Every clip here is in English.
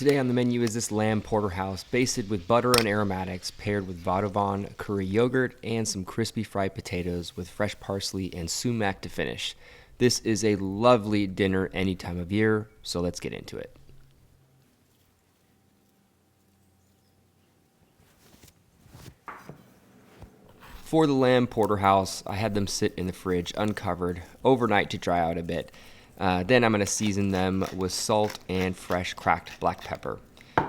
today on the menu is this lamb porterhouse basted with butter and aromatics paired with vadouvan, curry yogurt, and some crispy fried potatoes with fresh parsley and sumac to finish. This is a lovely dinner any time of year, so let's get into it. For the lamb porterhouse, I had them sit in the fridge uncovered overnight to dry out a bit. Then I'm going to season them with salt and fresh cracked black pepper.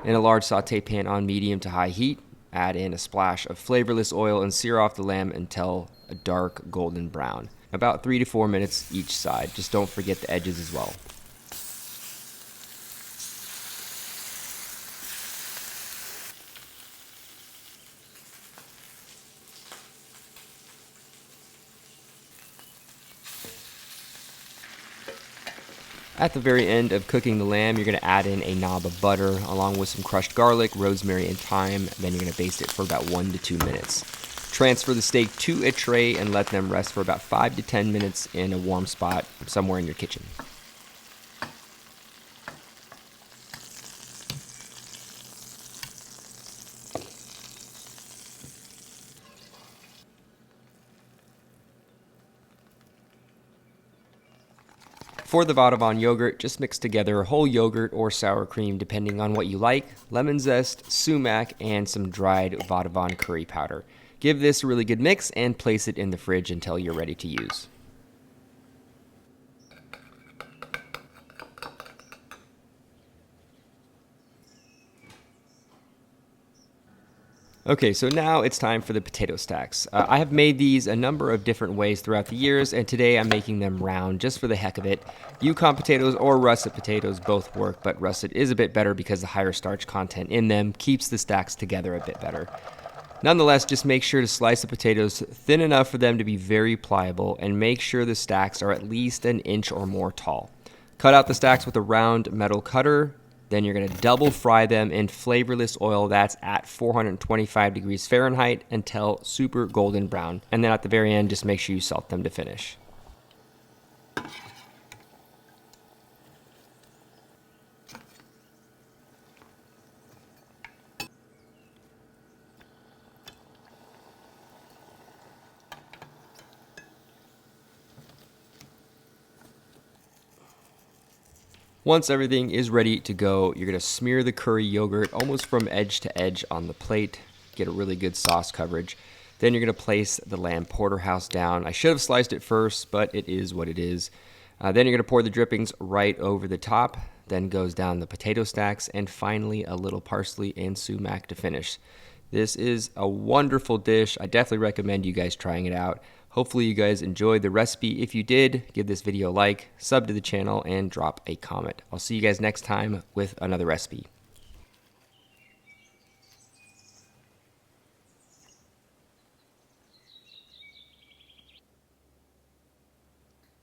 In a large saute pan on medium to high heat, add in a splash of flavorless oil and sear off the lamb until a dark golden brown. About 3 to 4 minutes each side. Just don't forget the edges as well. At the very end of cooking the lamb, you're going to add in a knob of butter along with some crushed garlic, rosemary, and thyme. Then you're going to baste it for about 1 to 2 minutes. Transfer the steak to a tray and let them rest for about 5 to 10 minutes in a warm spot somewhere in your kitchen. For the vadouvan yogurt, just mix together whole yogurt or sour cream depending on what you like, lemon zest, sumac, and some dried vadouvan curry powder. Give this a really good mix and place it in the fridge until you're ready to use. Okay, so now it's time for the potato stacks. I have made these a number of different ways throughout the years, and today I'm making them round just for the heck of it. Yukon potatoes or russet potatoes both work, but russet is a bit better because the higher starch content in them keeps the stacks together a bit better. Nonetheless, just make sure to slice the potatoes thin enough for them to be very pliable, and make sure the stacks are at least an inch or more tall. Cut out the stacks with a round metal cutter. Then you're going to double fry them in flavorless oil that's at 425 degrees Fahrenheit until super golden brown. And then at the very end, just make sure you salt them to finish. Once everything is ready to go, you're going to smear the curry yogurt almost from edge to edge on the plate. Get a really good sauce coverage. Then you're going to place the lamb porterhouse down. I should have sliced it first, but it is what it is. Then you're going to pour the drippings right over the top. Then goes down the potato stacks, and finally a little parsley and sumac to finish. This is a wonderful dish. I definitely recommend you guys trying it out. Hopefully you guys enjoyed the recipe. If you did, give this video a like, sub to the channel, and drop a comment. I'll see you guys next time with another recipe.